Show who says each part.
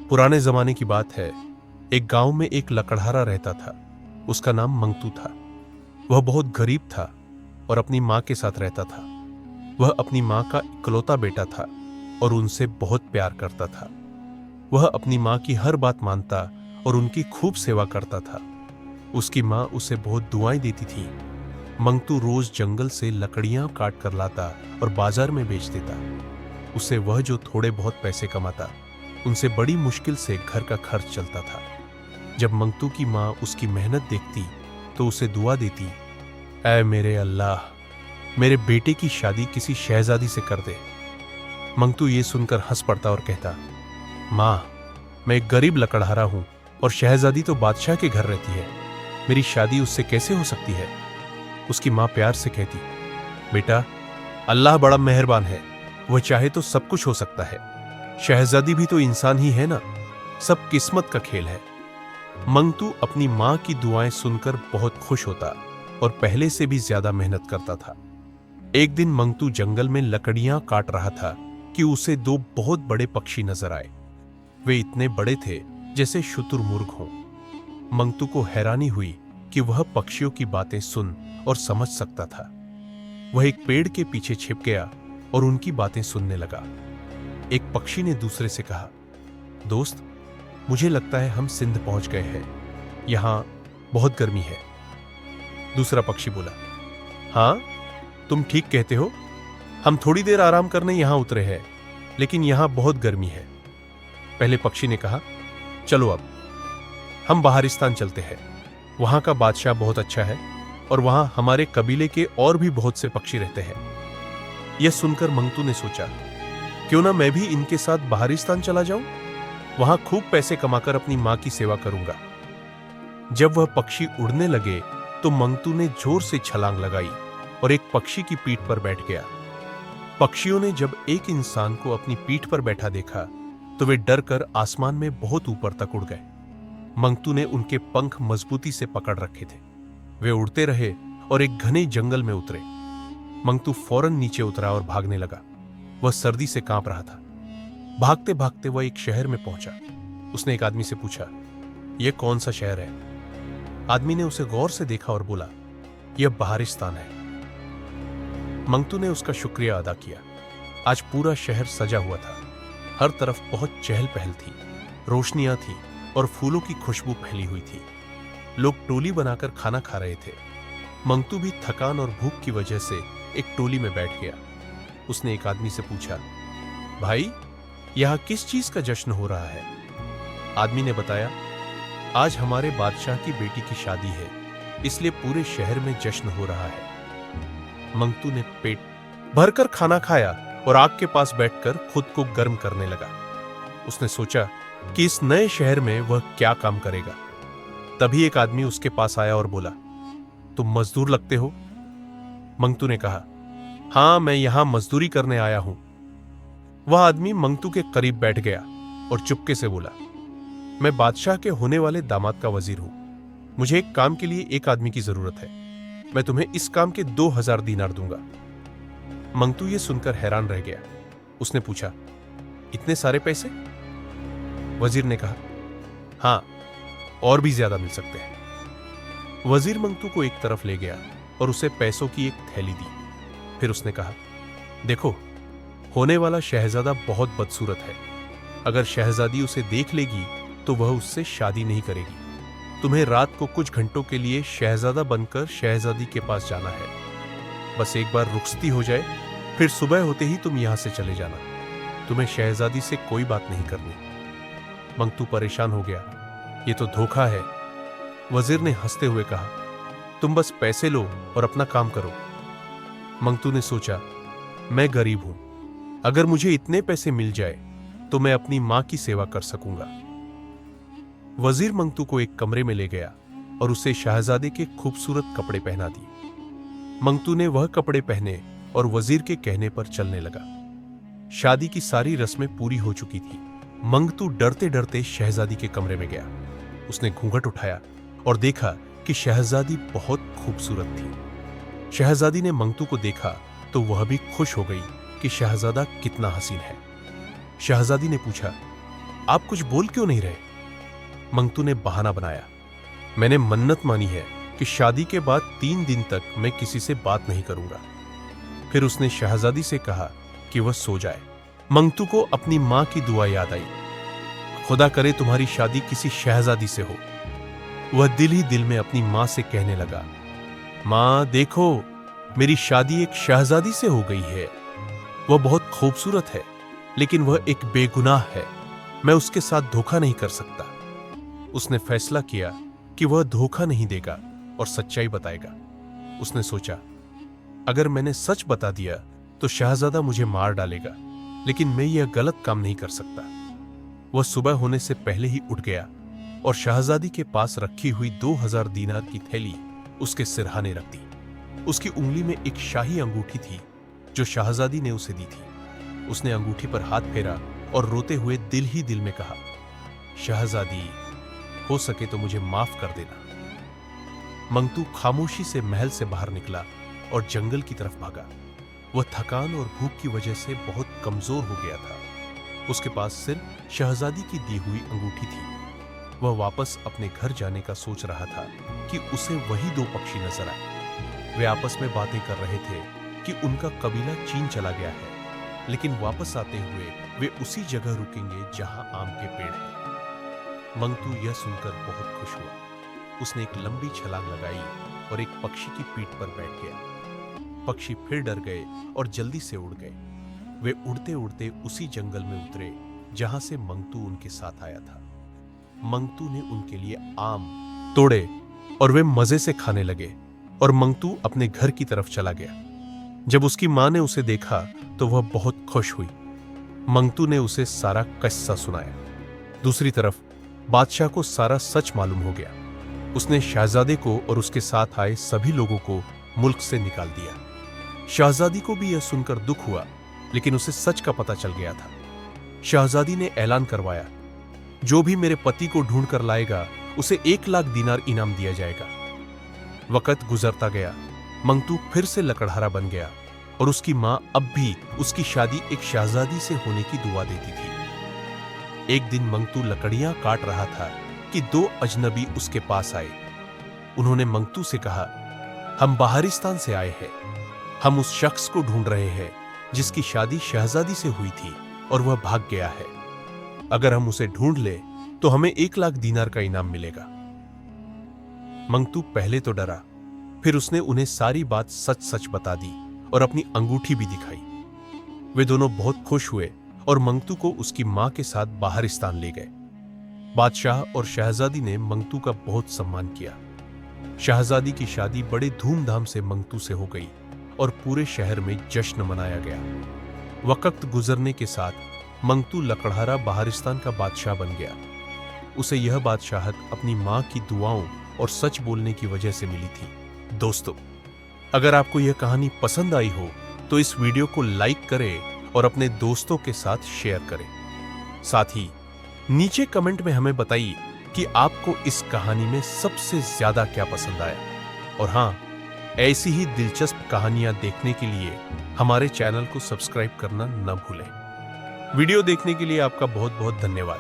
Speaker 1: पुराने जमाने की बात है। एक गांव में एक लकड़हारा रहता था। उसका नाम मंगतू था। वह बहुत गरीब था और अपनी माँ के साथ रहता था। वह अपनी माँ का इकलौता बेटा था और उनसे बहुत प्यार करता था। वह अपनी माँ की हर बात मानता और उनकी खूब सेवा करता था। उसकी माँ उसे बहुत दुआएं देती थी। मंगतू रोज जंगल से लकड़ियां काट कर लाता और बाजार में बेच देता। उसे वह जो थोड़े बहुत पैसे कमाता, उनसे बड़ी मुश्किल से घर का खर्च चलता था। जब मंगतू की माँ उसकी मेहनत देखती तो उसे दुआ देती, ऐ मेरे अल्लाह, मेरे बेटे की शादी किसी शहजादी से कर दे। मंगतू ये सुनकर हंस पड़ता और कहता, माँ, मैं एक गरीब लकड़हारा हूं और शहजादी तो बादशाह के घर रहती है। मेरी शादी उससे कैसे हो सकती है? उसकी माँ प्यार से कहती, बेटा, अल्लाह बड़ा मेहरबान है, वह चाहे तो सब कुछ हो सकता है। शहजादी भी तो इंसान ही है ना, सब किस्मत का खेल है। मंगतू अपनी माँ की दुआएं सुनकर बहुत खुश होता और पहले से भी ज्यादा मेहनत करता था। एक दिन मंगतू जंगल में लकड़ियां काट रहा था कि उसे दो बहुत बड़े पक्षी नजर आए। वे इतने बड़े थे जैसे शुतुरमुर्ग हों। मंगतू को हैरानी हुई कि वह पक्षियों की बातें सुन और समझ सकता था। वह एक पेड़ के पीछे छिप गया और उनकी बातें सुनने लगा। एक पक्षी ने दूसरे से कहा, दोस्त, मुझे लगता है हम सिंध पहुंच गए हैं। यहां बहुत गर्मी है। दूसरा पक्षी बोला, हाँ, तुम ठीक कहते हो। हम थोड़ी देर आराम करने यहां उतरे हैं, लेकिन यहां बहुत गर्मी है। पहले पक्षी ने कहा, चलो अब हम बाहरिस्तान चलते हैं। वहां का बादशाह बहुत अच्छा है और वहां हमारे कबीले के और भी बहुत से पक्षी रहते हैं। यह सुनकर मंगतू ने सोचा, क्यों ना मैं भी इनके साथ बाहरिस्तान चला जाऊं। वहां खूब पैसे कमाकर अपनी मां की सेवा करूंगा। जब वह पक्षी उड़ने लगे तो मंगतू ने जोर से छलांग लगाई और एक पक्षी की पीठ पर बैठ गया। पक्षियों ने जब एक इंसान को अपनी पीठ पर बैठा देखा तो वे डर कर आसमान में बहुत ऊपर तक उड़ गए। मंगतू ने उनके पंख मजबूती से पकड़ रखे थे। वे उड़ते रहे और एक घने जंगल में उतरे। मंगतू फौरन नीचे उतरा और भागने लगा। वह सर्दी से कांप रहा था। भागते भागते वह एक शहर में पहुंचा। उसने एक आदमी से पूछा, यह कौन सा शहर है? आदमी ने उसे गौर से देखा और बोला, यह बाहरिस्तान है। मंगतू ने उसका शुक्रिया अदा किया। आज पूरा शहर सजा हुआ था। हर तरफ बहुत चहल पहल थी, रोशनियां थी और फूलों की खुशबू फैली हुई थी। लोग टोली बनाकर खाना खा रहे थे। मंगतू भी थकान और भूख की वजह से एक टोली में बैठ गया। उसने एक आदमी से पूछा, भाई, यहां किस चीज का जश्न हो रहा है? आदमी ने बताया, आज हमारे बादशाह की बेटी की शादी है, इसलिए पूरे शहर में जश्न हो रहा है। मंगतू ने पेट भरकर खाना खाया और आग के पास बैठकर खुद को गर्म करने लगा। उसने सोचा कि इस नए शहर में वह क्या काम करेगा। तभी एक आदमी उसके पास आया और बोला, तुम मजदूर लगते हो? मंगतू ने कहा, हां, मैं यहां मजदूरी करने आया हूं। वह आदमी मंगतू के करीब बैठ गया और चुपके से बोला, मैं बादशाह के होने वाले दामाद का वजीर हूं। मुझे एक काम के लिए एक आदमी की जरूरत है। मैं तुम्हें इस काम के 2000 दीनार दूंगा। मंगतू ये सुनकर हैरान रह गया। उसने पूछा, इतने सारे पैसे? वजीर ने कहा, हां, और भी ज्यादा मिल सकते हैं। वजीर मंगतू को एक तरफ ले गया और उसे पैसों की एक थैली दी। फिर उसने कहा, देखो, होने वाला शहजादा बहुत बदसूरत है। अगर शहजादी उसे देख लेगी तो वह उससे शादी नहीं करेगी। तुम्हें रात को कुछ घंटों के लिए शहजादा बनकर शहजादी के पास जाना है। बस एक बार रुखसती हो जाए, फिर सुबह होते ही तुम यहां से चले जाना। तुम्हें शहजादी से कोई बात नहीं करनी। मंगतू परेशान हो गया। ये तो धोखा है। वजीर ने हंसते हुए कहा, तुम बस पैसे लो और अपना काम करो। मंगतू ने सोचा, मैं गरीब हूं, अगर मुझे इतने पैसे मिल जाए तो मैं अपनी मां की सेवा कर सकूंगा। वजीर मंगतू को एक कमरे में ले गया और उसे शहजादे के खूबसूरत कपड़े पहना दिए। मंगतू ने वह कपड़े पहने और वजीर के कहने पर चलने लगा। शादी की सारी रस्में पूरी हो चुकी थी। मंगतू डरते डरते शहजादी के कमरे में गया। उसने घूंघट उठाया और देखा कि शहजादी बहुत खूबसूरत थी। शहजादी ने मंगतू को देखा तो वह भी खुश हो गई कि शहजादा कितना हसीन है। शहजादी ने पूछा, आप कुछ बोल क्यों नहीं रहे? मंगतू ने बहाना बनाया, मैंने मन्नत मानी है कि शादी के बाद 3 दिन तक मैं किसी से बात नहीं करूंगा। फिर उसने शहजादी से कहा कि वह सो जाए। मंगतू को अपनी मां की दुआ याद आई, खुदा करे तुम्हारी शादी किसी शहजादी से हो। वह दिल ही दिल में अपनी मां से कहने लगा, मां देखो, मेरी शादी एक शहजादी से हो गई है। वह बहुत खूबसूरत है, लेकिन वह एक बेगुनाह है। मैं उसके साथ धोखा नहीं कर सकता। उसने फैसला किया कि वह धोखा नहीं देगा और सच्चाई बताएगा। उसने सोचा, अगर मैंने सच बता दिया तो शहजादा मुझे मार डालेगा, लेकिन मैं यह गलत काम नहीं कर सकता। वह सुबह होने से पहले ही उठ गया और शहजादी के पास रखी हुई 2000 दीनार की थैली उसके सिरहाने रख दी। उसकी उंगली में एक शाही अंगूठी थी जो शहजादी ने उसे दी थी। उसने अंगूठी पर हाथ फेरा और रोते हुए दिल ही दिल में कहा, शहजादी, हो सके तो मुझे माफ कर देना। मंगतू खामोशी से महल से बाहर निकला और जंगल की तरफ भागा। वह थकान और भूख की वजह से बहुत कमजोर हो गया था। उसके पास सिर्फ शहजादी की दी हुई अंगूठी थी। वह वापस अपने घर जाने का सोच रहा था कि उसे वही 2 पक्षी नजर आए। वे आपस में बातें कर रहे थे कि उनका कबीला चीन चला गया है, लेकिन वापस आते हुए वे उसी जगह रुकेंगे जहां आम के पेड़ हैं। मंगतू यह सुनकर बहुत खुश हुआ। उसने एक लंबी छलांग लगाई और एक पक्षी की पीठ पर बैठ गया। पक्षी फिर डर गए और जल्दी से उड़ गए। वे उड़ते उड़ते उसी जंगल में उतरे जहां से मंगतू उनके साथ आया था। मंगतू ने उनके लिए आम तोड़े और वे मजे से खाने लगे और मंगतू अपने घर की तरफ चला गया। जब उसकी मां ने उसे देखा तो वह बहुत खुश हुई। मंगतू ने उसे सारा किस्सा सुनाया। दूसरी तरफ बादशाह को सारा सच मालूम हो गया। उसने शहजादे को और उसके साथ आए सभी लोगों को मुल्क से निकाल दिया। शहजादी को भी यह सुनकर दुख हुआ, लेकिन उसे सच का पता चल गया था। शहजादी ने ऐलान करवाया, जो भी मेरे पति को ढूंढ कर लाएगा उसे 1 लाख दीनार इनाम दिया जाएगा। वक्त गुजरता गया। मंगतू फिर से लकड़हारा बन गया और उसकी मां अब भी उसकी शादी एक शहजादी से होने की दुआ देती थी। एक दिन मंगतू लकड़ियां काट रहा था कि 2 अजनबी उसके पास आए। उन्होंने मंगतू से कहा, हम बाहरिस्तान से आए हैं। हम उस शख्स को ढूंढ रहे हैं जिसकी शादी शहजादी से हुई थी और वह भाग गया है। अगर हम उसे ढूंढ ले तो हमें 1 लाख दीनार का इनाम मिलेगा। मंगतू पहले तो डरा, फिर उसने उन्हें सारी बात सच सच बता दी और अपनी अंगूठी भी दिखाई। वे दोनों बहुत खुश हुए और मंगतू को उसकी मां के साथ बाहरिस्तान ले गए। बादशाह और शहजादी ने मंगतू का बहुत सम्मान किया। शहजादी की शादी बड़े धूमधाम से मंगतू से हो गई और पूरे शहर में जश्न मनाया गया। वक्त गुजरने के साथ मंगतू लकड़हारा बाहरिस्तान का बादशाह बन गया। उसे यह बादशाहत अपनी मां की दुआओं और सच बोलने की वजह से मिली थी। दोस्तों, अगर आपको यह कहानी पसंद आई हो तो इस वीडियो को लाइक करें और अपने दोस्तों के साथ शेयर करें। साथ ही नीचे कमेंट में हमें बताइए कि आपको इस कहानी में सबसे ज्यादा क्या पसंद आया। और हां, ऐसी ही दिलचस्प कहानियां देखने के लिए हमारे चैनल को सब्सक्राइब करना न भूलें। वीडियो देखने के लिए आपका बहुत बहुत धन्यवाद।